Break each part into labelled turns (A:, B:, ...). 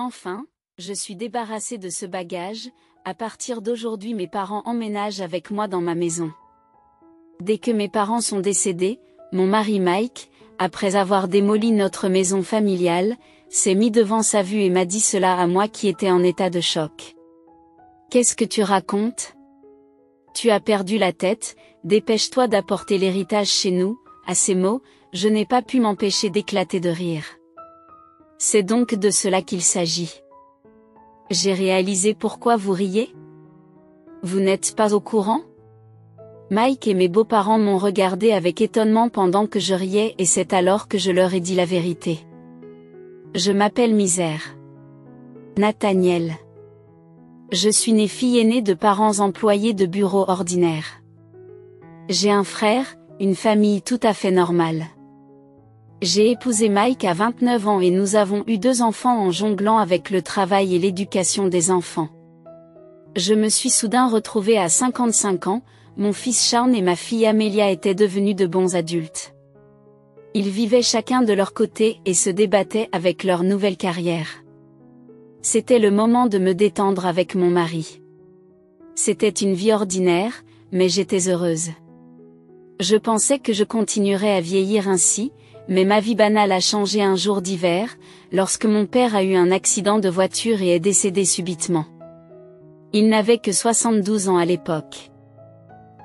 A: Enfin, je suis débarrassée de ce bagage, à partir d'aujourd'hui mes parents emménagent avec moi dans ma maison. Dès que mes parents sont décédés, mon mari Mike, après avoir démoli notre maison familiale, s'est mis devant sa vue et m'a dit cela à moi qui étais en état de choc. « Qu'est-ce que tu racontes ? Tu as perdu la tête, dépêche-toi d'apporter l'héritage chez nous. » À ces mots, je n'ai pas pu m'empêcher d'éclater de rire. C'est donc de cela qu'il s'agit. J'ai réalisé pourquoi vous riez ? Vous n'êtes pas au courant ? Mike et mes beaux-parents m'ont regardé avec étonnement pendant que je riais et c'est alors que je leur ai dit la vérité. Je m'appelle Misère. Nathaniel. Je suis née fille aînée de parents employés de bureau ordinaire. J'ai un frère, une famille tout à fait normale. J'ai épousé Mike à 29 ans et nous avons eu 2 enfants en jonglant avec le travail et l'éducation des enfants. Je me suis soudain retrouvée à 55 ans, mon fils Sean et ma fille Amelia étaient devenus de bons adultes. Ils vivaient chacun de leur côté et se débattaient avec leur nouvelle carrière. C'était le moment de me détendre avec mon mari. C'était une vie ordinaire, mais j'étais heureuse. Je pensais que je continuerais à vieillir ainsi, mais ma vie banale a changé un jour d'hiver, lorsque mon père a eu un accident de voiture et est décédé subitement. Il n'avait que 72 ans à l'époque.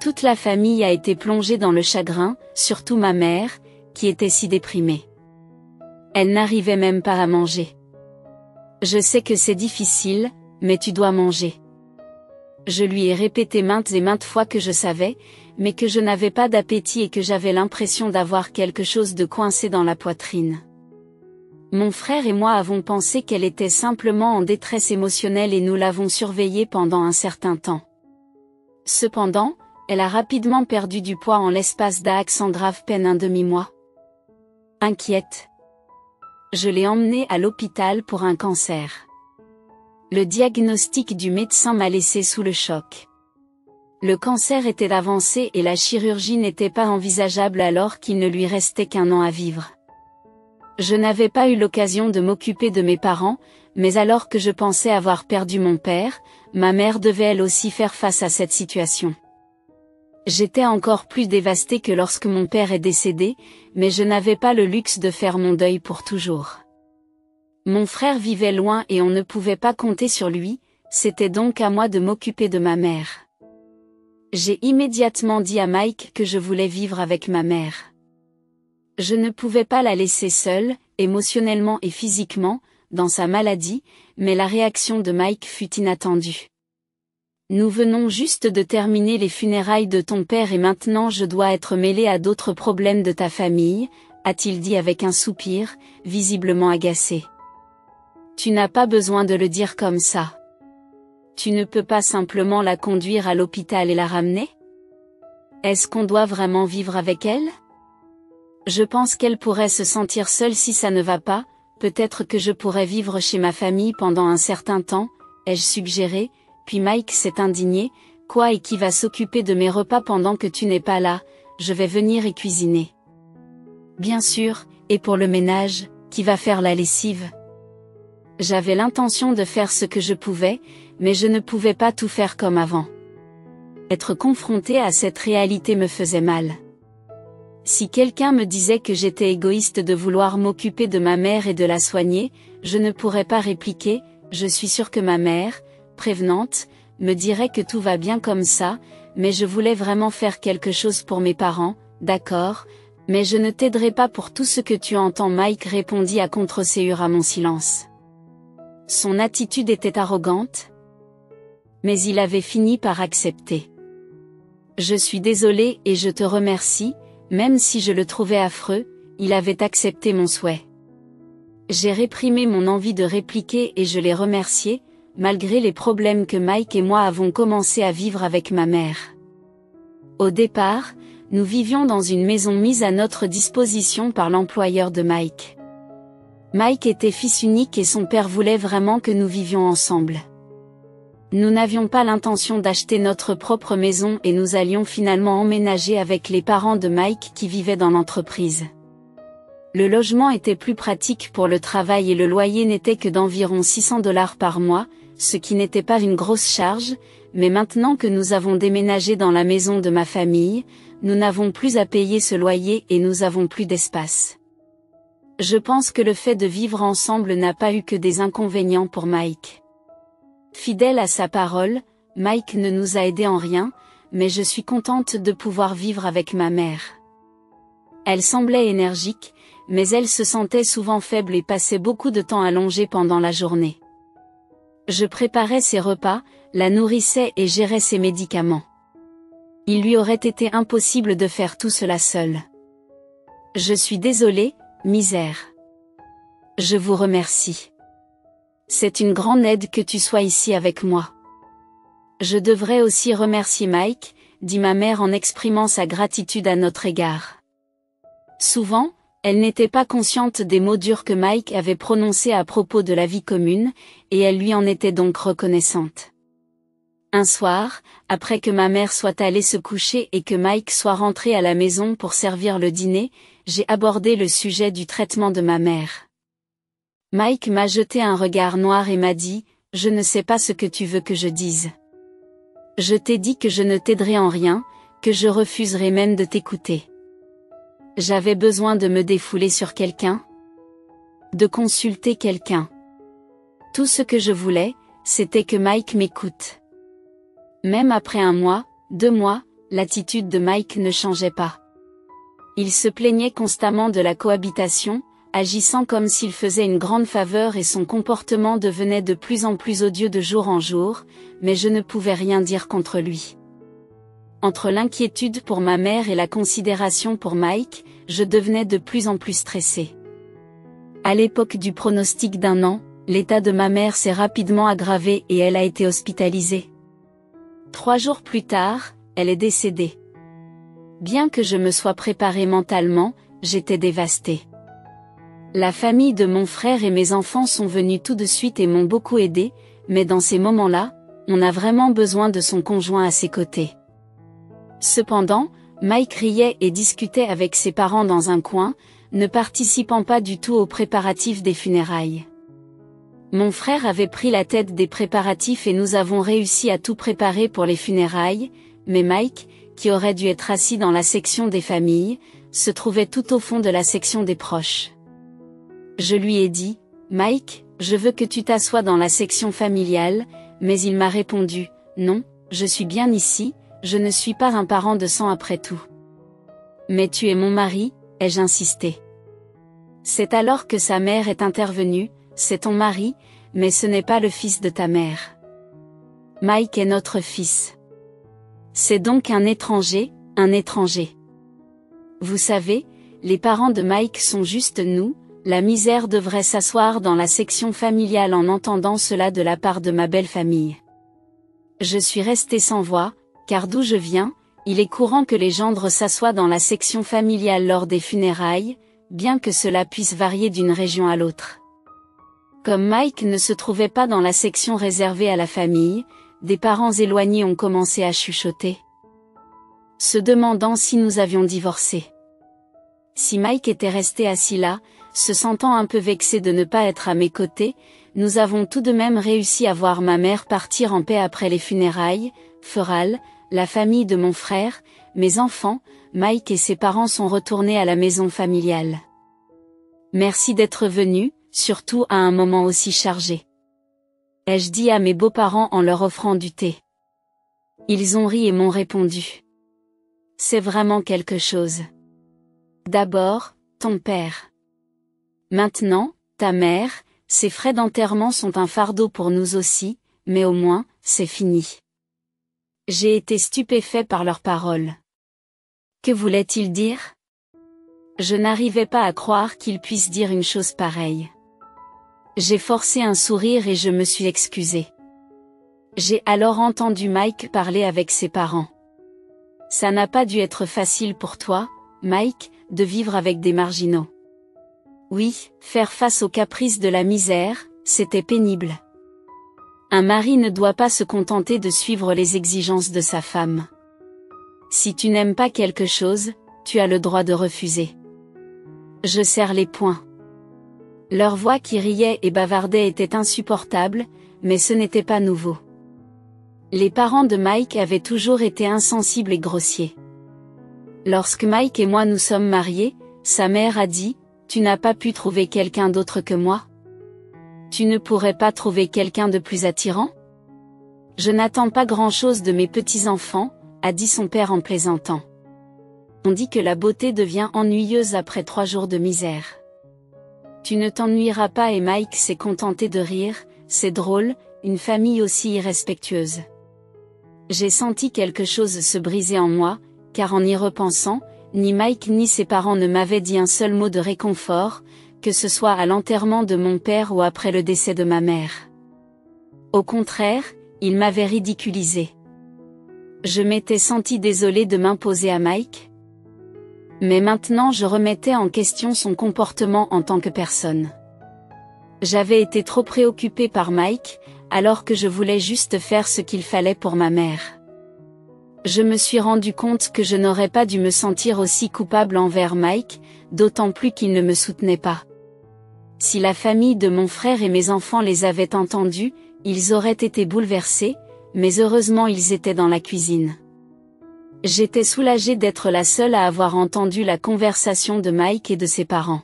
A: Toute la famille a été plongée dans le chagrin, surtout ma mère, qui était si déprimée. Elle n'arrivait même pas à manger. Je sais que c'est difficile, mais tu dois manger. Je lui ai répété maintes et maintes fois que je savais, mais que je n'avais pas d'appétit et que j'avais l'impression d'avoir quelque chose de coincé dans la poitrine. Mon frère et moi avons pensé qu'elle était simplement en détresse émotionnelle et nous l'avons surveillée pendant un certain temps. Cependant, elle a rapidement perdu du poids en l'espace d'à grave peine un demi-mois. Inquiète. Je l'ai emmenée à l'hôpital pour un cancer. Le diagnostic du médecin m'a laissé sous le choc. Le cancer était avancé et la chirurgie n'était pas envisageable alors qu'il ne lui restait qu'1 an à vivre. Je n'avais pas eu l'occasion de m'occuper de mes parents, mais alors que je pensais avoir perdu mon père, ma mère devait elle aussi faire face à cette situation. J'étais encore plus dévastée que lorsque mon père est décédé, mais je n'avais pas le luxe de faire mon deuil pour toujours. Mon frère vivait loin et on ne pouvait pas compter sur lui, c'était donc à moi de m'occuper de ma mère. J'ai immédiatement dit à Mike que je voulais vivre avec ma mère. Je ne pouvais pas la laisser seule, émotionnellement et physiquement, dans sa maladie, mais la réaction de Mike fut inattendue. Nous venons juste de terminer les funérailles de ton père et maintenant je dois être mêlée à d'autres problèmes de ta famille, a-t-il dit avec un soupir, visiblement agacé. Tu n'as pas besoin de le dire comme ça. Tu ne peux pas simplement la conduire à l'hôpital et la ramener ? Est-ce qu'on doit vraiment vivre avec elle ? Je pense qu'elle pourrait se sentir seule si ça ne va pas, peut-être que je pourrais vivre chez ma famille pendant un certain temps, ai-je suggéré, puis Mike s'est indigné, quoi et qui va s'occuper de mes repas pendant que tu n'es pas là, je vais venir et cuisiner. Bien sûr, et pour le ménage, qui va faire la lessive ? J'avais l'intention de faire ce que je pouvais, mais je ne pouvais pas tout faire comme avant. Être confrontée à cette réalité me faisait mal. Si quelqu'un me disait que j'étais égoïste de vouloir m'occuper de ma mère et de la soigner, je ne pourrais pas répliquer, je suis sûre que ma mère, prévenante, me dirait que tout va bien comme ça, mais je voulais vraiment faire quelque chose pour mes parents, d'accord, mais je ne t'aiderai pas pour tout ce que tu entends. Mike répondit à contre-séure à mon silence. Son attitude était arrogante, mais il avait fini par accepter. Je suis désolée et je te remercie, même si je le trouvais affreux, il avait accepté mon souhait. J'ai réprimé mon envie de répliquer et je l'ai remercié, malgré les problèmes que Mike et moi avons commencé à vivre avec ma mère. Au départ, nous vivions dans une maison mise à notre disposition par l'employeur de Mike. Mike était fils unique et son père voulait vraiment que nous vivions ensemble. Nous n'avions pas l'intention d'acheter notre propre maison et nous allions finalement emménager avec les parents de Mike qui vivaient dans l'entreprise. Le logement était plus pratique pour le travail et le loyer n'était que d'environ $600 par mois, ce qui n'était pas une grosse charge, mais maintenant que nous avons déménagé dans la maison de ma famille, nous n'avons plus à payer ce loyer et nous avons plus d'espace. Je pense que le fait de vivre ensemble n'a pas eu que des inconvénients pour Mike. Fidèle à sa parole, Mike ne nous a aidés en rien, mais je suis contente de pouvoir vivre avec ma mère. Elle semblait énergique, mais elle se sentait souvent faible et passait beaucoup de temps allongée pendant la journée. Je préparais ses repas, la nourrissais et gérais ses médicaments. Il lui aurait été impossible de faire tout cela seul. Je suis désolée, misère. Je vous remercie. C'est une grande aide que tu sois ici avec moi. Je devrais aussi remercier Mike, dit ma mère en exprimant sa gratitude à notre égard. Souvent, elle n'était pas consciente des mots durs que Mike avait prononcés à propos de la vie commune, et elle lui en était donc reconnaissante. Un soir, après que ma mère soit allée se coucher et que Mike soit rentré à la maison pour servir le dîner, j'ai abordé le sujet du traitement de ma mère. Mike m'a jeté un regard noir et m'a dit, « Je ne sais pas ce que tu veux que je dise. Je t'ai dit que je ne t'aiderai en rien, que je refuserai même de t'écouter. J'avais besoin de me défouler sur quelqu'un, de consulter quelqu'un. Tout ce que je voulais, c'était que Mike m'écoute. » Même après 1 mois, 2 mois, l'attitude de Mike ne changeait pas. Il se plaignait constamment de la cohabitation, agissant comme s'il faisait une grande faveur et son comportement devenait de plus en plus odieux de jour en jour, mais je ne pouvais rien dire contre lui. Entre l'inquiétude pour ma mère et la considération pour Mike, je devenais de plus en plus stressée. À l'époque du pronostic d'1 an, l'état de ma mère s'est rapidement aggravé et elle a été hospitalisée. 3 jours plus tard, elle est décédée. Bien que je me sois préparée mentalement, j'étais dévastée. La famille de mon frère et mes enfants sont venus tout de suite et m'ont beaucoup aidée, mais dans ces moments-là, on a vraiment besoin de son conjoint à ses côtés. Cependant, Mike riait et discutait avec ses parents dans un coin, ne participant pas du tout aux préparatifs des funérailles. Mon frère avait pris la tête des préparatifs et nous avons réussi à tout préparer pour les funérailles, mais Mike, qui aurait dû être assis dans la section des familles, se trouvait tout au fond de la section des proches. Je lui ai dit, « Mike, je veux que tu t'assoies dans la section familiale », mais il m'a répondu, « Non, je suis bien ici, je ne suis pas un parent de sang après tout. » « Mais tu es mon mari », ai-je insisté. C'est alors que sa mère est intervenue, « C'est ton mari, mais ce n'est pas le fils de ta mère. Mike est notre fils. C'est donc un étranger, un étranger. Vous savez, les parents de Mike sont juste nous, la misère devrait s'asseoir dans la section familiale en entendant cela de la part de ma belle famille. » Je suis restée sans voix, car d'où je viens, il est courant que les gendres s'assoient dans la section familiale lors des funérailles, bien que cela puisse varier d'une région à l'autre. Comme Mike ne se trouvait pas dans la section réservée à la famille, des parents éloignés ont commencé à chuchoter, se demandant si nous avions divorcé. Si Mike était resté assis là, se sentant un peu vexé de ne pas être à mes côtés, nous avons tout de même réussi à voir ma mère partir en paix après les funérailles. Feral, la famille de mon frère, mes enfants, Mike et ses parents sont retournés à la maison familiale. Merci d'être venu, surtout à un moment aussi chargé. Ai-je dit à mes beaux-parents en leur offrant du thé. Ils ont ri et m'ont répondu. C'est vraiment quelque chose. D'abord, ton père. Maintenant, ta mère, ces frais d'enterrement sont un fardeau pour nous aussi, mais au moins, c'est fini. J'ai été stupéfait par leurs paroles. Que voulait-il dire? Je n'arrivais pas à croire qu'il puisse dire une chose pareille. J'ai forcé un sourire et je me suis excusée. J'ai alors entendu Mike parler avec ses parents. Ça n'a pas dû être facile pour toi, Mike, de vivre avec des marginaux. Oui, faire face aux caprices de la misère, c'était pénible. Un mari ne doit pas se contenter de suivre les exigences de sa femme. Si tu n'aimes pas quelque chose, tu as le droit de refuser. Je serre les poings. Leur voix qui riait et bavardait était insupportable, mais ce n'était pas nouveau. Les parents de Mike avaient toujours été insensibles et grossiers. Lorsque Mike et moi nous sommes mariés, sa mère a dit, « Tu n'as pas pu trouver quelqu'un d'autre que moi ? Tu ne pourrais pas trouver quelqu'un de plus attirant ? Je n'attends pas grand-chose de mes petits-enfants, » a dit son père en plaisantant. On dit que la beauté devient ennuyeuse après 3 jours de misère. Tu ne t'ennuieras pas et Mike s'est contenté de rire, c'est drôle, une famille aussi irrespectueuse. J'ai senti quelque chose se briser en moi, car en y repensant, ni Mike ni ses parents ne m'avaient dit un seul mot de réconfort, que ce soit à l'enterrement de mon père ou après le décès de ma mère. Au contraire, ils m'avaient ridiculisé. Je m'étais senti désolée de m'imposer à Mike. Mais maintenant je remettais en question son comportement en tant que personne. J'avais été trop préoccupée par Mike, alors que je voulais juste faire ce qu'il fallait pour ma mère. Je me suis rendu compte que je n'aurais pas dû me sentir aussi coupable envers Mike, d'autant plus qu'il ne me soutenait pas. Si la famille de mon frère et mes enfants les avaient entendus, ils auraient été bouleversés, mais heureusement ils étaient dans la cuisine. J'étais soulagée d'être la seule à avoir entendu la conversation de Mike et de ses parents.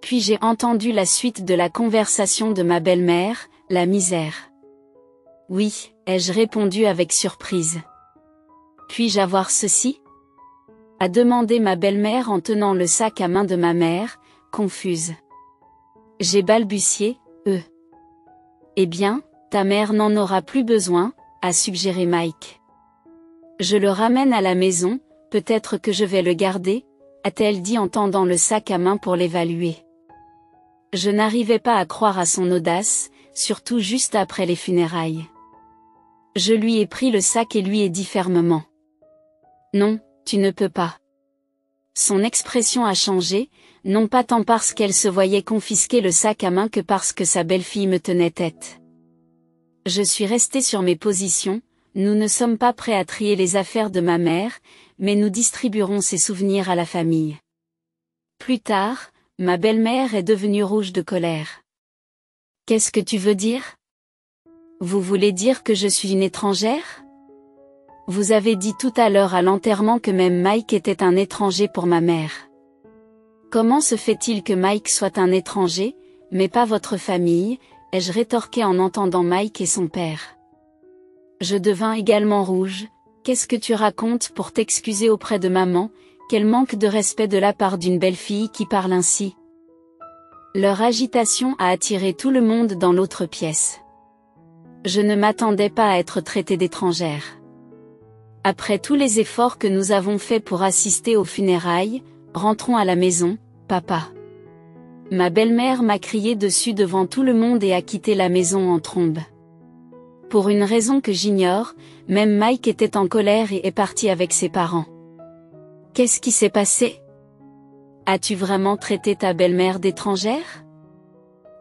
A: Puis j'ai entendu la suite de la conversation de ma belle-mère, la misère. Oui, ai-je répondu avec surprise. Puis-je avoir ceci ? A demandé ma belle-mère en tenant le sac à main de ma mère, confuse. J'ai balbutié, Eh bien, ta mère n'en aura plus besoin, a suggéré Mike. Je le ramène à la maison, peut-être que je vais le garder, a-t-elle dit en tendant le sac à main pour l'évaluer. Je n'arrivais pas à croire à son audace, surtout juste après les funérailles. Je lui ai pris le sac et lui ai dit fermement. Non, tu ne peux pas. Son expression a changé, non pas tant parce qu'elle se voyait confisquer le sac à main que parce que sa belle-fille me tenait tête. Je suis restée sur mes positions. Nous ne sommes pas prêts à trier les affaires de ma mère, mais nous distribuerons ses souvenirs à la famille. Plus tard, ma belle-mère est devenue rouge de colère. Qu'est-ce que tu veux dire ? Vous voulez dire que je suis une étrangère ? Vous avez dit tout à l'heure à l'enterrement que même Mike était un étranger pour ma mère. Comment se fait-il que Mike soit un étranger, mais pas votre famille ? Ai-je rétorqué en entendant Mike et son père. Je devins également rouge. Qu'est-ce que tu racontes pour t'excuser auprès de maman ? Quel manque de respect de la part d'une belle-fille qui parle ainsi. Leur agitation a attiré tout le monde dans l'autre pièce. Je ne m'attendais pas à être traitée d'étrangère. Après tous les efforts que nous avons faits pour assister aux funérailles, rentrons à la maison, papa. Ma belle-mère m'a crié dessus devant tout le monde et a quitté la maison en trombe. Pour une raison que j'ignore, même Mike était en colère et est parti avec ses parents. Qu'est-ce qui s'est passé ? As-tu vraiment traité ta belle-mère d'étrangère ?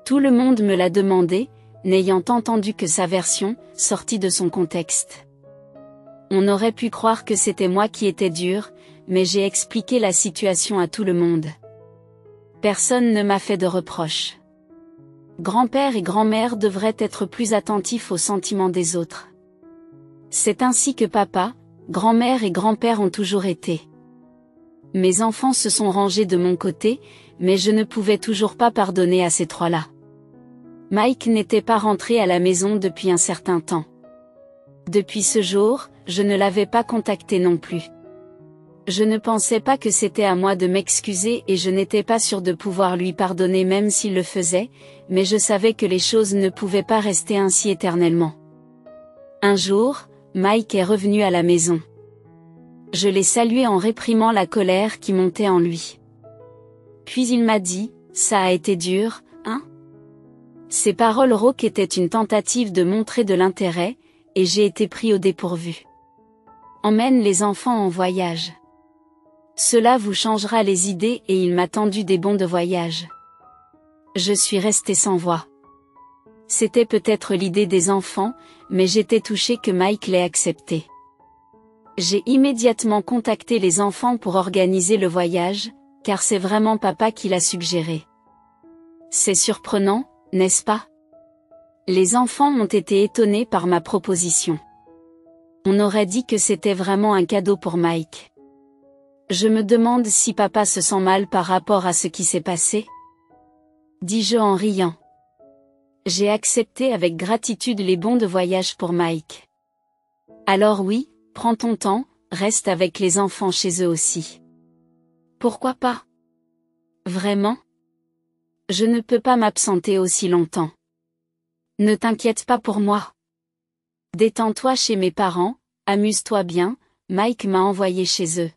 A: Tout le monde me l'a demandé, n'ayant entendu que sa version, sortie de son contexte. On aurait pu croire que c'était moi qui étais dure, mais j'ai expliqué la situation à tout le monde. Personne ne m'a fait de reproches. Grand-père et grand-mère devraient être plus attentifs aux sentiments des autres. C'est ainsi que papa, grand-mère et grand-père ont toujours été. Mes enfants se sont rangés de mon côté, mais je ne pouvais toujours pas pardonner à ces trois-là. Mike n'était pas rentré à la maison depuis un certain temps. Depuis ce jour, je ne l'avais pas contacté non plus. Je ne pensais pas que c'était à moi de m'excuser et je n'étais pas sûre de pouvoir lui pardonner même s'il le faisait, mais je savais que les choses ne pouvaient pas rester ainsi éternellement. Un jour, Mike est revenu à la maison. Je l'ai salué en réprimant la colère qui montait en lui. Puis il m'a dit, « Ça a été dur, hein ?» Ces paroles rauques étaient une tentative de montrer de l'intérêt, et j'ai été pris au dépourvu. Emmène les enfants en voyage. Cela vous changera les idées et il m'a tendu des bons de voyage. Je suis restée sans voix. C'était peut-être l'idée des enfants, mais j'étais touchée que Mike l'ait accepté. J'ai immédiatement contacté les enfants pour organiser le voyage, car c'est vraiment papa qui l'a suggéré. C'est surprenant, n'est-ce pas? Les enfants ont été étonnés par ma proposition. On aurait dit que c'était vraiment un cadeau pour Mike. Je me demande si papa se sent mal par rapport à ce qui s'est passé? Dis-je en riant. J'ai accepté avec gratitude les bons de voyage pour Mike. Alors oui, prends ton temps, reste avec les enfants chez eux aussi. Pourquoi pas? Vraiment? Je ne peux pas m'absenter aussi longtemps. Ne t'inquiète pas pour moi. Détends-toi chez mes parents, amuse-toi bien, Mike m'a envoyé chez eux.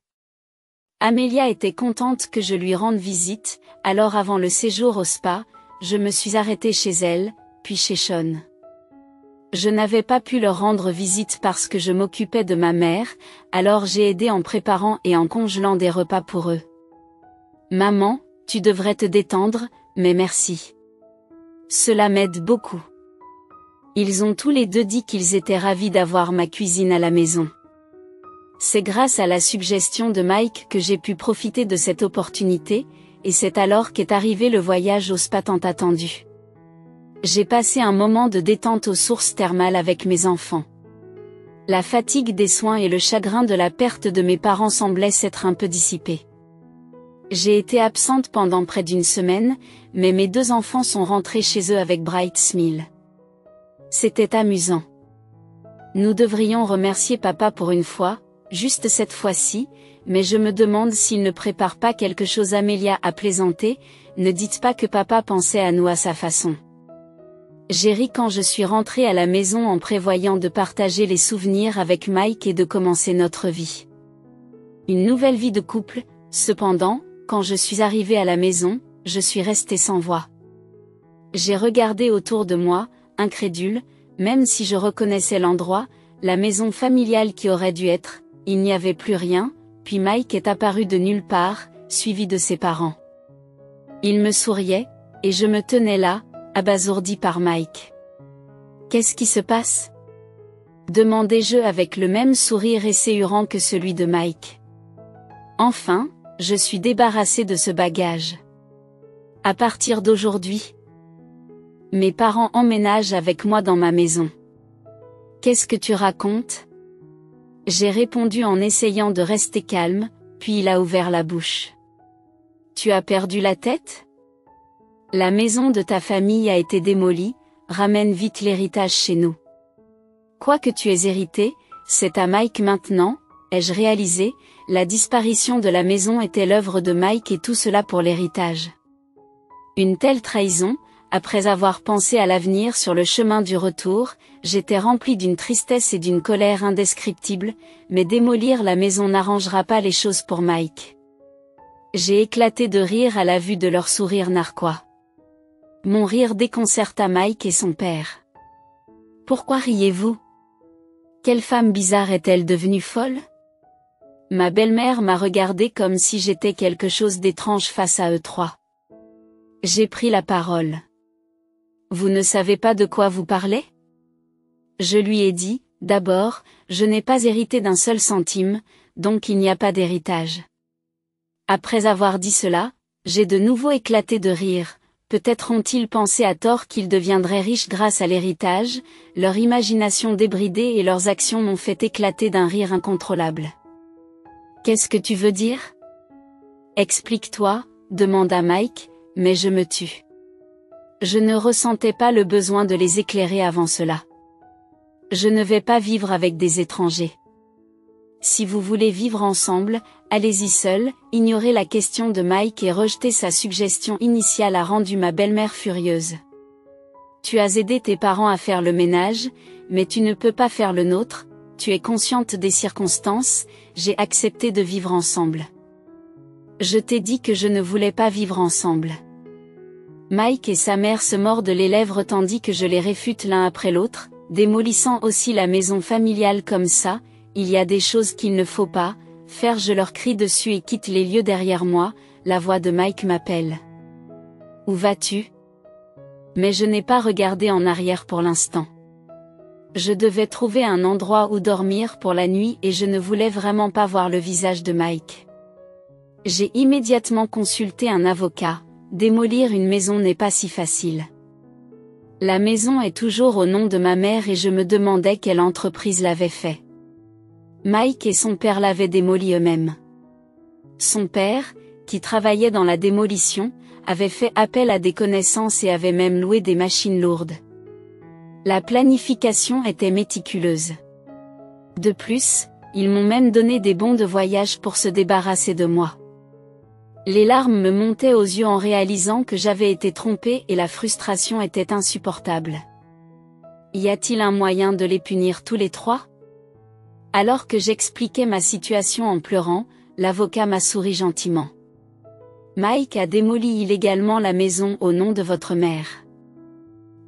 A: Amelia était contente que je lui rende visite, alors avant le séjour au spa, je me suis arrêtée chez elle, puis chez Sean. Je n'avais pas pu leur rendre visite parce que je m'occupais de ma mère, alors j'ai aidé en préparant et en congelant des repas pour eux. Maman, tu devrais te détendre, mais merci. Cela m'aide beaucoup. Ils ont tous les deux dit qu'ils étaient ravis d'avoir ma cuisine à la maison. C'est grâce à la suggestion de Mike que j'ai pu profiter de cette opportunité, et c'est alors qu'est arrivé le voyage au spa tant attendu. J'ai passé un moment de détente aux sources thermales avec mes enfants. La fatigue des soins et le chagrin de la perte de mes parents semblaient s'être un peu dissipés. J'ai été absente pendant près d'une semaine, mais mes deux enfants sont rentrés chez eux avec Bright Smile. C'était amusant. Nous devrions remercier papa pour une fois, juste cette fois-ci, mais je me demande s'il ne prépare pas quelque chose. Amelia a plaisanté, ne dites pas que papa pensait à nous à sa façon. J'ai ri quand je suis rentrée à la maison en prévoyant de partager les souvenirs avec Mike et de commencer notre vie. Une nouvelle vie de couple, cependant, quand je suis arrivée à la maison, je suis restée sans voix. J'ai regardé autour de moi, incrédule, même si je reconnaissais l'endroit, la maison familiale qui aurait dû être, il n'y avait plus rien, puis Mike est apparu de nulle part, suivi de ses parents. Il me souriait, et je me tenais là, abasourdi par Mike. Qu'est-ce qui se passe? Demandai-je avec le même sourire esséurant que celui de Mike. Enfin, je suis débarrassée de ce bagage. À partir d'aujourd'hui, mes parents emménagent avec moi dans ma maison. Qu'est-ce que tu racontes? J'ai répondu en essayant de rester calme, puis il a ouvert la bouche. Tu as perdu la tête? La maison de ta famille a été démolie, ramène vite l'héritage chez nous. Quoi que tu aies hérité, c'est à Mike maintenant, ai-je réalisé, la disparition de la maison était l'œuvre de Mike et tout cela pour l'héritage. Une telle trahison, après avoir pensé à l'avenir sur le chemin du retour, j'étais rempli d'une tristesse et d'une colère indescriptibles, mais démolir la maison n'arrangera pas les choses pour Mike. J'ai éclaté de rire à la vue de leur sourire narquois. Mon rire déconcerta Mike et son père. Pourquoi riez-vous? Quelle femme bizarre est-elle devenue folle? Ma belle-mère m'a regardé comme si j'étais quelque chose d'étrange face à eux trois. J'ai pris la parole. Vous ne savez pas de quoi vous parlez? Je lui ai dit, d'abord, je n'ai pas hérité d'un seul centime, donc il n'y a pas d'héritage. Après avoir dit cela, j'ai de nouveau éclaté de rire. Peut-être ont-ils pensé à tort qu'ils deviendraient riches grâce à l'héritage, leur imagination débridée et leurs actions m'ont fait éclater d'un rire incontrôlable. Qu'est-ce que tu veux dire? Explique-toi, demanda Mike, mais je me tus. Je ne ressentais pas le besoin de les éclairer avant cela. Je ne vais pas vivre avec des étrangers. Si vous voulez vivre ensemble, allez-y seul. Ignorer la question de Mike et rejeter sa suggestion initiale a rendu ma belle-mère furieuse. Tu as aidé tes parents à faire le ménage, mais tu ne peux pas faire le nôtre, tu es consciente des circonstances, j'ai accepté de vivre ensemble. Je t'ai dit que je ne voulais pas vivre ensemble. Mike et sa mère se mordent les lèvres tandis que je les réfute l'un après l'autre, démolissant aussi la maison familiale comme ça. Il y a des choses qu'il ne faut pas faire. Je leur crie dessus et quitte les lieux derrière moi, la voix de Mike m'appelle. Où vas-tu? Mais je n'ai pas regardé en arrière pour l'instant. Je devais trouver un endroit où dormir pour la nuit et je ne voulais vraiment pas voir le visage de Mike. J'ai immédiatement consulté un avocat. Démolir une maison n'est pas si facile. La maison est toujours au nom de ma mère et je me demandais quelle entreprise l'avait fait. Mike et son père l'avaient démolie eux-mêmes. Son père, qui travaillait dans la démolition, avait fait appel à des connaissances et avait même loué des machines lourdes. La planification était méticuleuse. De plus, ils m'ont même donné des bons de voyage pour se débarrasser de moi. Les larmes me montaient aux yeux en réalisant que j'avais été trompée et la frustration était insupportable. Y a-t-il un moyen de les punir tous les trois? Alors que j'expliquais ma situation en pleurant, l'avocat m'a souri gentiment. Mike a démoli illégalement la maison au nom de votre mère.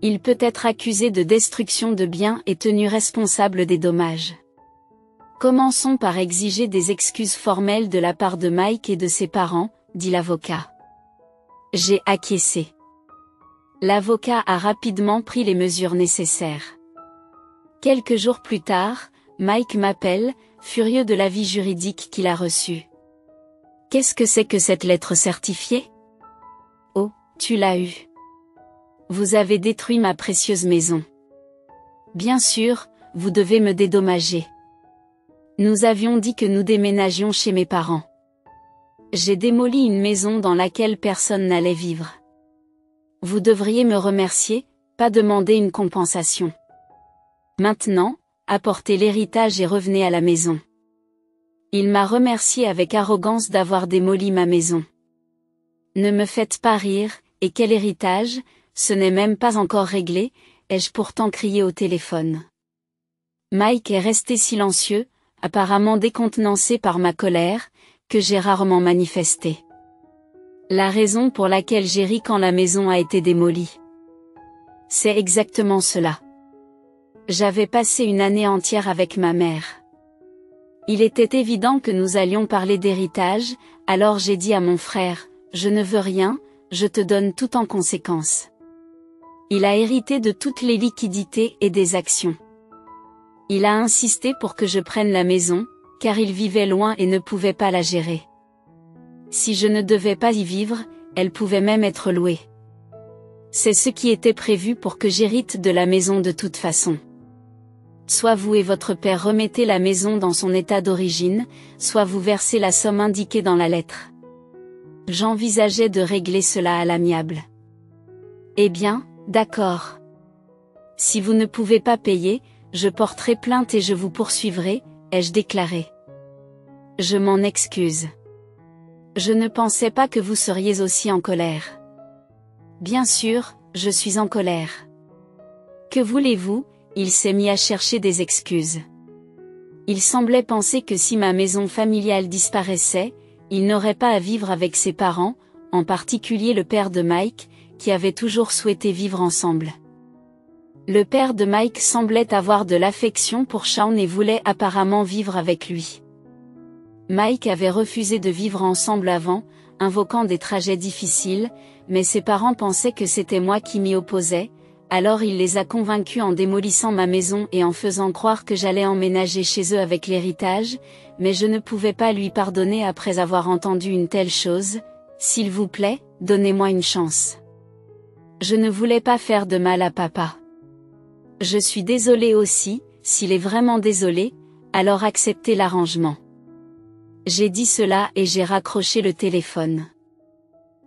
A: Il peut être accusé de destruction de biens et tenu responsable des dommages. Commençons par exiger des excuses formelles de la part de Mike et de ses parents, dit l'avocat. J'ai acquiescé. L'avocat a rapidement pris les mesures nécessaires. Quelques jours plus tard, Mike m'appelle, furieux de l'avis juridique qu'il a reçu. Qu'est-ce que c'est que cette lettre certifiée? Oh, tu l'as eue. Vous avez détruit ma précieuse maison. Bien sûr, vous devez me dédommager. Nous avions dit que nous déménagions chez mes parents. J'ai démoli une maison dans laquelle personne n'allait vivre. Vous devriez me remercier, pas demander une compensation. Maintenant, apportez l'héritage et revenez à la maison. Il m'a remercié avec arrogance d'avoir démoli ma maison. Ne me faites pas rire, et quel héritage, ce n'est même pas encore réglé, ai-je pourtant crié au téléphone. Mike est resté silencieux, apparemment décontenancé par ma colère, que j'ai rarement manifestée. La raison pour laquelle j'ai ri quand la maison a été démolie. C'est exactement cela. J'avais passé une année entière avec ma mère. Il était évident que nous allions parler d'héritage, alors j'ai dit à mon frère, je ne veux rien, je te donne tout en conséquence. Il a hérité de toutes les liquidités et des actions. Il a insisté pour que je prenne la maison, car il vivait loin et ne pouvait pas la gérer. Si je ne devais pas y vivre, elle pouvait même être louée. C'est ce qui était prévu pour que j'hérite de la maison de toute façon. Soit vous et votre père remettez la maison dans son état d'origine, soit vous versez la somme indiquée dans la lettre. J'envisageais de régler cela à l'amiable. Eh bien, d'accord. Si vous ne pouvez pas payer, je porterai plainte et je vous poursuivrai, ai-je déclaré. Je m'en excuse. Je ne pensais pas que vous seriez aussi en colère. Bien sûr, je suis en colère. Que voulez-vous, il s'est mis à chercher des excuses. Il semblait penser que si ma maison familiale disparaissait, il n'aurait pas à vivre avec ses parents, en particulier le père de Mike, qui avait toujours souhaité vivre ensemble. Le père de Mike semblait avoir de l'affection pour Shawn et voulait apparemment vivre avec lui. Mike avait refusé de vivre ensemble avant, invoquant des trajets difficiles, mais ses parents pensaient que c'était moi qui m'y opposais, alors il les a convaincus en démolissant ma maison et en faisant croire que j'allais emménager chez eux avec l'héritage, mais je ne pouvais pas lui pardonner après avoir entendu une telle chose. S'il vous plaît, donnez-moi une chance. Je ne voulais pas faire de mal à papa. Je suis désolée aussi, s'il est vraiment désolé, alors acceptez l'arrangement. J'ai dit cela et j'ai raccroché le téléphone.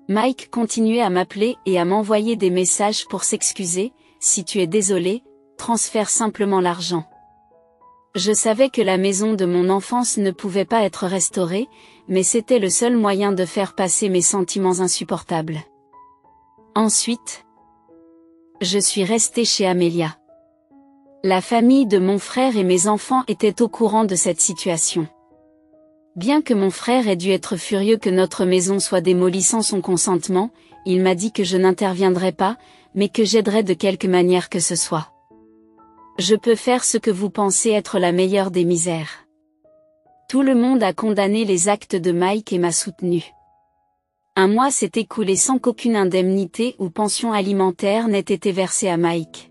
A: Mike continuait à m'appeler et à m'envoyer des messages pour s'excuser, si tu es désolé, transfère simplement l'argent. Je savais que la maison de mon enfance ne pouvait pas être restaurée, mais c'était le seul moyen de faire passer mes sentiments insupportables. Ensuite, je suis restée chez Amelia. La famille de mon frère et mes enfants étaient au courant de cette situation. Bien que mon frère ait dû être furieux que notre maison soit démolie sans son consentement, il m'a dit que je n'interviendrais pas, mais que j'aiderais de quelque manière que ce soit. Je peux faire ce que vous pensez être la meilleure des misères. Tout le monde a condamné les actes de Mike et m'a soutenu. Un mois s'est écoulé sans qu'aucune indemnité ou pension alimentaire n'ait été versée à Mike.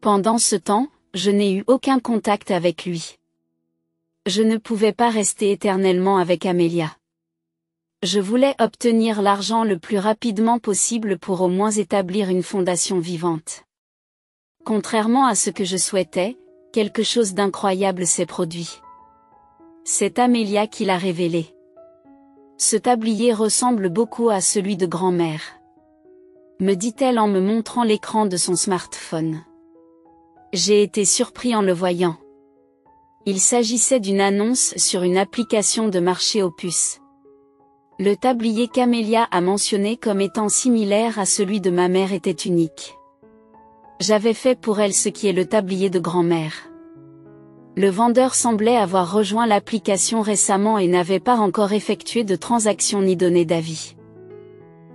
A: Pendant ce temps, je n'ai eu aucun contact avec lui. Je ne pouvais pas rester éternellement avec Amelia. Je voulais obtenir l'argent le plus rapidement possible pour au moins établir une fondation vivante. Contrairement à ce que je souhaitais, quelque chose d'incroyable s'est produit. C'est Amelia qui l'a révélé. Ce tablier ressemble beaucoup à celui de grand-mère, me dit-elle en me montrant l'écran de son smartphone. J'ai été surpris en le voyant. Il s'agissait d'une annonce sur une application de marché aux puces. Le tablier qu'Amelia a mentionné comme étant similaire à celui de ma mère était unique. J'avais fait pour elle ce qui est le tablier de grand-mère. Le vendeur semblait avoir rejoint l'application récemment et n'avait pas encore effectué de transaction ni donné d'avis.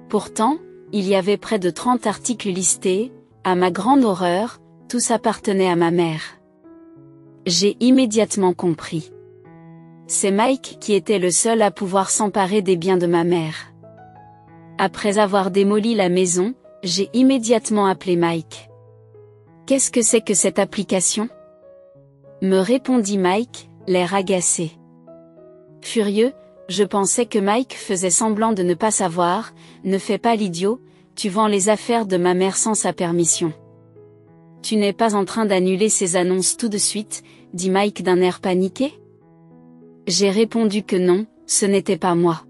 A: Pourtant, il y avait près de 30 articles listés, à ma grande horreur, tous appartenaient à ma mère. J'ai immédiatement compris. C'est Mike qui était le seul à pouvoir s'emparer des biens de ma mère. Après avoir démoli la maison, j'ai immédiatement appelé Mike. « Qu'est-ce que c'est que cette application ?» me répondit Mike, l'air agacé. Furieux, je pensais que Mike faisait semblant de ne pas savoir. « Ne fais pas l'idiot, tu vends les affaires de ma mère sans sa permission. Tu n'es pas en train d'annuler ces annonces tout de suite ?» dit Mike d'un air paniqué. J'ai répondu que non, ce n'était pas moi.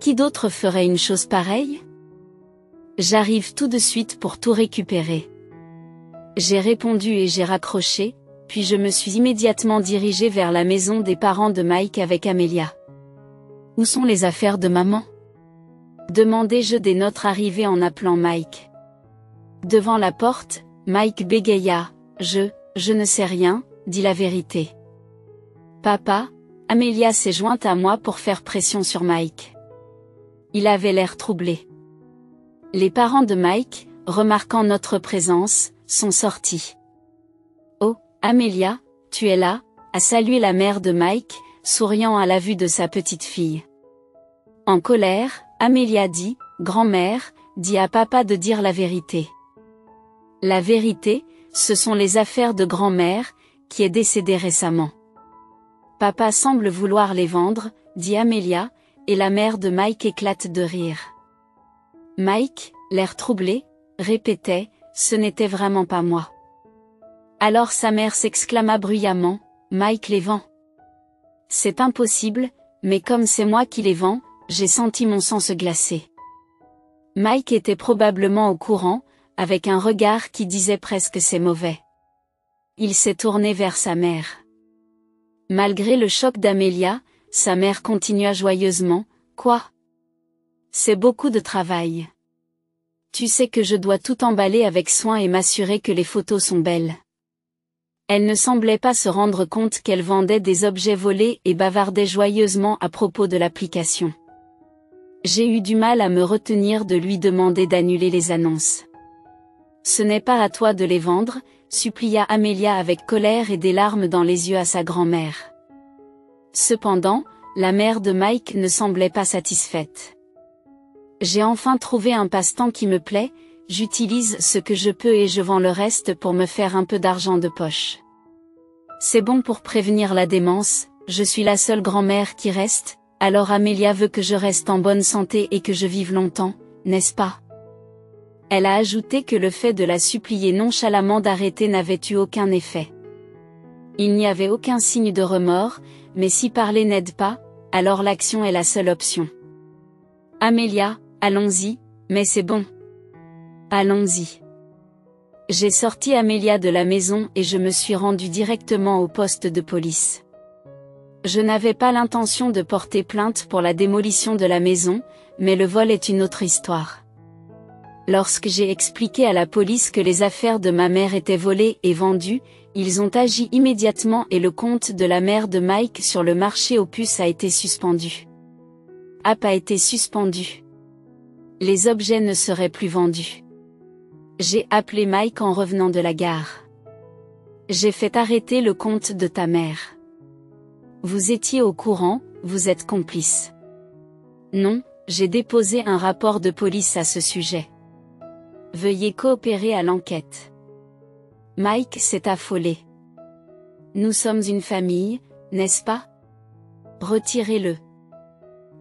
A: Qui d'autre ferait une chose pareille? J'arrive tout de suite pour tout récupérer. J'ai répondu et j'ai raccroché, puis je me suis immédiatement dirigé vers la maison des parents de Mike avec Amelia. Où sont les affaires de maman? Demandai-je dès notre arrivée en appelant Mike. Devant la porte, Mike bégaya. Je ne sais rien, dit la vérité. Papa, Amelia s'est jointe à moi pour faire pression sur Mike. Il avait l'air troublé. Les parents de Mike, remarquant notre présence, sont sortis. Oh, Amelia, tu es là, a salué la mère de Mike, souriant à la vue de sa petite fille. En colère, Amelia dit, grand-mère, dis à papa de dire la vérité. La vérité, ce sont les affaires de grand-mère, qui est décédée récemment. Papa semble vouloir les vendre, dit Amelia, et la mère de Mike éclate de rire. Mike, l'air troublé, répétait, ce n'était vraiment pas moi. Alors sa mère s'exclama bruyamment, Mike les vend. C'est impossible, mais comme c'est moi qui les vends, j'ai senti mon sang se glacer. Mike était probablement au courant, avec un regard qui disait presque c'est mauvais. Il s'est tourné vers sa mère. Malgré le choc d'Amelia, sa mère continua joyeusement, quoi? C'est beaucoup de travail. Tu sais que je dois tout emballer avec soin et m'assurer que les photos sont belles. Elle ne semblait pas se rendre compte qu'elle vendait des objets volés et bavardait joyeusement à propos de l'application. J'ai eu du mal à me retenir de lui demander d'annuler les annonces. Ce n'est pas à toi de les vendre, supplia Amelia avec colère et des larmes dans les yeux à sa grand-mère. Cependant, la mère de Mike ne semblait pas satisfaite. J'ai enfin trouvé un passe-temps qui me plaît, j'utilise ce que je peux et je vends le reste pour me faire un peu d'argent de poche. C'est bon pour prévenir la démence, je suis la seule grand-mère qui reste, alors Amelia veut que je reste en bonne santé et que je vive longtemps, n'est-ce pas? Elle a ajouté que le fait de la supplier nonchalamment d'arrêter n'avait eu aucun effet. Il n'y avait aucun signe de remords, mais si parler n'aide pas, alors l'action est la seule option. Amelia, allons-y, mais c'est bon. Allons-y. J'ai sorti Amelia de la maison et je me suis rendu directement au poste de police. Je n'avais pas l'intention de porter plainte pour la démolition de la maison, mais le vol est une autre histoire. Lorsque j'ai expliqué à la police que les affaires de ma mère étaient volées et vendues, ils ont agi immédiatement et le compte de la mère de Mike sur le marché aux puces a été suspendu. A été suspendu. Les objets ne seraient plus vendus. J'ai appelé Mike en revenant de la gare. J'ai fait arrêter le compte de ta mère. Vous étiez au courant, vous êtes complice. Non, j'ai déposé un rapport de police à ce sujet. Veuillez coopérer à l'enquête. Mike s'est affolé. Nous sommes une famille, n'est-ce pas? Retirez-le.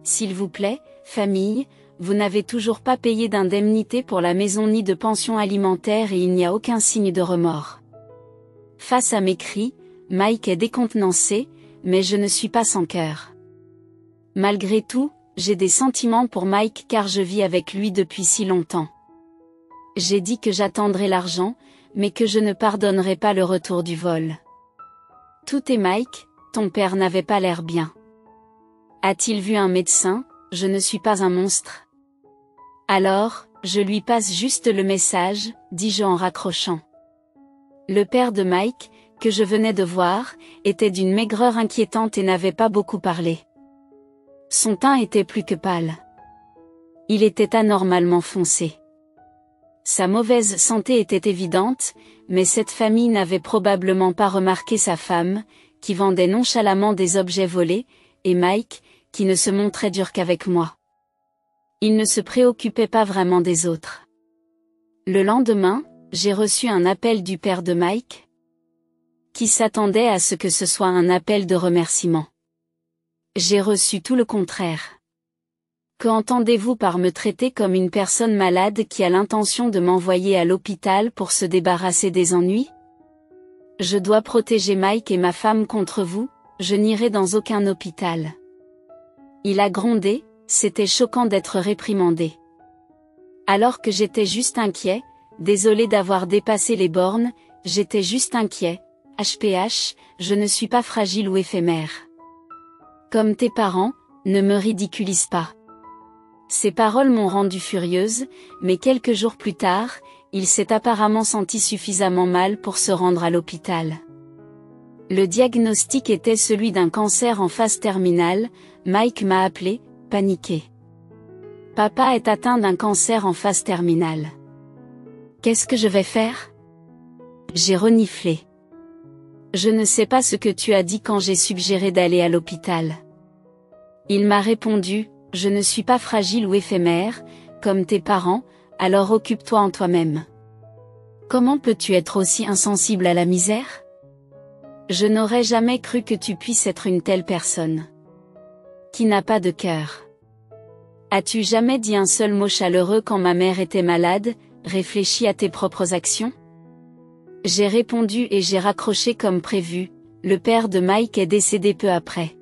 A: s'il vous plaît, famille, vous n'avez toujours pas payé d'indemnité pour la maison ni de pension alimentaire et il n'y a aucun signe de remords. Face à mes cris, Mike est décontenancé, mais je ne suis pas sans cœur. Malgré tout, j'ai des sentiments pour Mike car je vis avec lui depuis si longtemps. J'ai dit que j'attendrai l'argent, mais que je ne pardonnerai pas le retour du vol. Tout est Mike, ton père n'avait pas l'air bien. A-t-il vu un médecin? Je ne suis pas un monstre. Alors, je lui passe juste le message, dis-je en raccrochant. Le père de Mike, que je venais de voir, était d'une maigreur inquiétante et n'avait pas beaucoup parlé. Son teint était plus que pâle. Il était anormalement foncé. Sa mauvaise santé était évidente, mais cette famille n'avait probablement pas remarqué sa femme, qui vendait nonchalamment des objets volés, et Mike, qui ne se montrait dur qu'avec moi. Il ne se préoccupait pas vraiment des autres. Le lendemain, j'ai reçu un appel du père de Mike, qui s'attendait à ce que ce soit un appel de remerciement. J'ai reçu tout le contraire. Qu'entendez-vous par me traiter comme une personne malade qui a l'intention de m'envoyer à l'hôpital pour se débarrasser des ennuis? Je dois protéger Mike et ma femme contre vous, je n'irai dans aucun hôpital. Il a grondé, c'était choquant d'être réprimandé. Alors que j'étais juste inquiet, désolé d'avoir dépassé les bornes, j'étais juste inquiet, HPH, je ne suis pas fragile ou éphémère. Comme tes parents, ne me ridiculise pas. Ces paroles m'ont rendue furieuse, mais quelques jours plus tard, il s'est apparemment senti suffisamment mal pour se rendre à l'hôpital. Le diagnostic était celui d'un cancer en phase terminale. Mike m'a appelé, paniqué. Papa est atteint d'un cancer en phase terminale. Qu'est-ce que je vais faire? J'ai reniflé. Je ne sais pas ce que tu as dit quand j'ai suggéré d'aller à l'hôpital. Il m'a répondu, je ne suis pas fragile ou éphémère, comme tes parents, alors occupe-toi en toi-même. Comment peux-tu être aussi insensible à la misère? Je n'aurais jamais cru que tu puisses être une telle personne. Qui n'a pas de cœur. As-tu jamais dit un seul mot chaleureux quand ma mère était malade? Réfléchis à tes propres actions? J'ai répondu et j'ai raccroché comme prévu, le père de Mike est décédé peu après.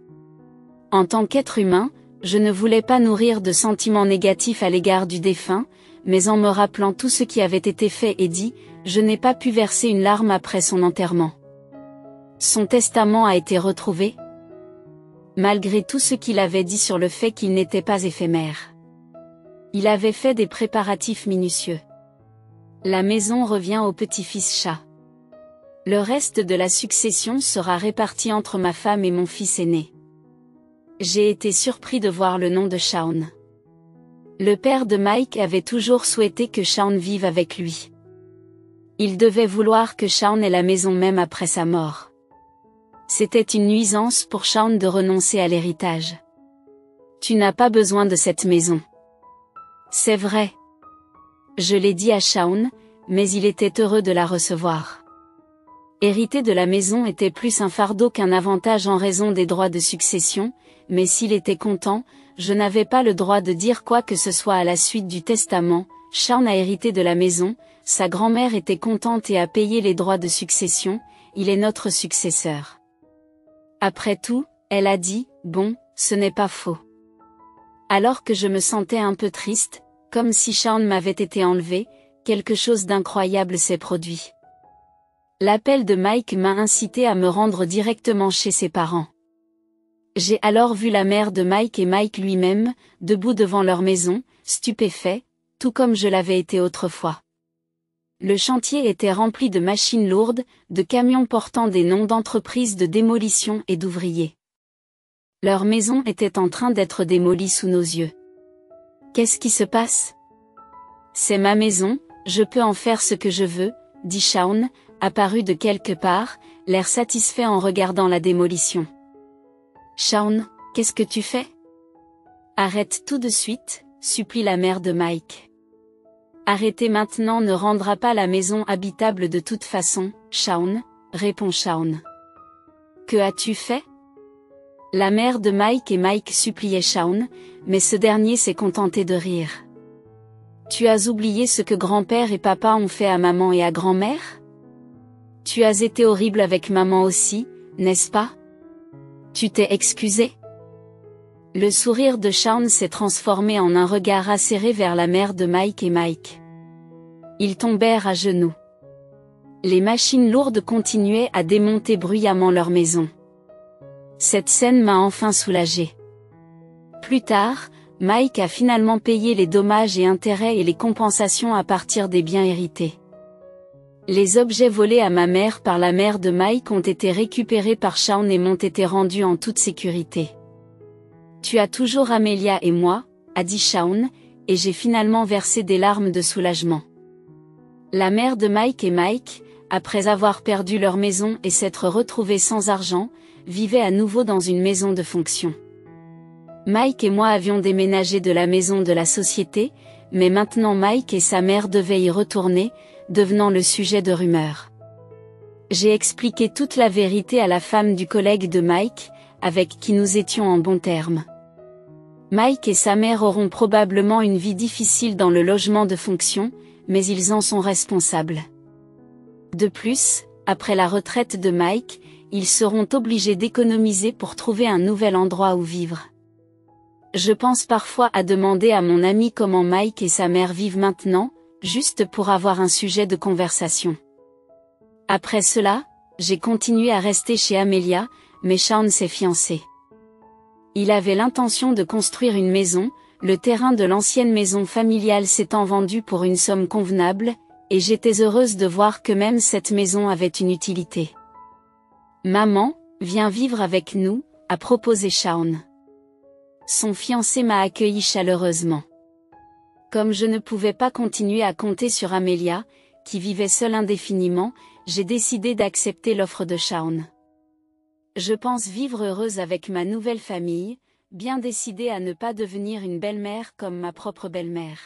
A: En tant qu'être humain, je ne voulais pas nourrir de sentiments négatifs à l'égard du défunt, mais en me rappelant tout ce qui avait été fait et dit, je n'ai pas pu verser une larme après son enterrement. Son testament a été retrouvé? Malgré tout ce qu'il avait dit sur le fait qu'il n'était pas éphémère. Il avait fait des préparatifs minutieux. La maison revient au petit-fils chat. Le reste de la succession sera réparti entre ma femme et mon fils aîné. J'ai été surpris de voir le nom de Shaun. Le père de Mike avait toujours souhaité que Shaun vive avec lui. Il devait vouloir que Shaun ait la maison même après sa mort. C'était une nuisance pour Shaun de renoncer à l'héritage. Tu n'as pas besoin de cette maison. C'est vrai. Je l'ai dit à Shaun, mais il était heureux de la recevoir. Hériter de la maison était plus un fardeau qu'un avantage en raison des droits de succession, mais s'il était content, je n'avais pas le droit de dire quoi que ce soit à la suite du testament. Shaun a hérité de la maison, sa grand-mère était contente et a payé les droits de succession, il est notre successeur. Après tout, elle a dit, bon, ce n'est pas faux. Alors que je me sentais un peu triste, comme si Shaun m'avait été enlevé, quelque chose d'incroyable s'est produit. L'appel de Mike m'a incité à me rendre directement chez ses parents. J'ai alors vu la mère de Mike et Mike lui-même, debout devant leur maison, stupéfaits, tout comme je l'avais été autrefois. Le chantier était rempli de machines lourdes, de camions portant des noms d'entreprises de démolition et d'ouvriers. Leur maison était en train d'être démolie sous nos yeux. Qu'est-ce qui se passe? C'est ma maison, je peux en faire ce que je veux, dit Shaun, apparu de quelque part, l'air satisfait en regardant la démolition. Shaun, qu'est-ce que tu fais? Arrête tout de suite, supplie la mère de Mike. Arrêter maintenant ne rendra pas la maison habitable de toute façon, Shaun, répond Shaun. Que as-tu fait? La mère de Mike et Mike suppliait Shaun, mais ce dernier s'est contenté de rire. Tu as oublié ce que grand-père et papa ont fait à maman et à grand-mère? Tu as été horrible avec maman aussi, n'est-ce pas? Tu t'es excusé? Le sourire de Shaun s'est transformé en un regard acéré vers la mère de Mike et Mike. Ils tombèrent à genoux. Les machines lourdes continuaient à démonter bruyamment leur maison. Cette scène m'a enfin soulagé. Plus tard, Mike a finalement payé les dommages et intérêts et les compensations à partir des biens hérités. Les objets volés à ma mère par la mère de Mike ont été récupérés par Shaun et m'ont été rendus en toute sécurité. Tu as toujours Amelia et moi, a dit Shaun, et j'ai finalement versé des larmes de soulagement. La mère de Mike et Mike, après avoir perdu leur maison et s'être retrouvés sans argent, vivait à nouveau dans une maison de fonction. Mike et moi avions déménagé de la maison de la société, mais maintenant Mike et sa mère devaient y retourner, devenant le sujet de rumeurs. J'ai expliqué toute la vérité à la femme du collègue de Mike, avec qui nous étions en bons termes. Mike et sa mère auront probablement une vie difficile dans le logement de fonction, mais ils en sont responsables. De plus, après la retraite de Mike, ils seront obligés d'économiser pour trouver un nouvel endroit où vivre. Je pense parfois à demander à mon ami comment Mike et sa mère vivent maintenant, juste pour avoir un sujet de conversation. Après cela, j'ai continué à rester chez Amelia, mais Shaun s'est fiancé. Il avait l'intention de construire une maison, le terrain de l'ancienne maison familiale s'étant vendu pour une somme convenable, et j'étais heureuse de voir que même cette maison avait une utilité. Maman, viens vivre avec nous, a proposé Shaun. Son fiancé m'a accueilli chaleureusement. Comme je ne pouvais pas continuer à compter sur Amelia, qui vivait seule indéfiniment, j'ai décidé d'accepter l'offre de Shaun. Je pense vivre heureuse avec ma nouvelle famille, bien décidée à ne pas devenir une belle-mère comme ma propre belle-mère.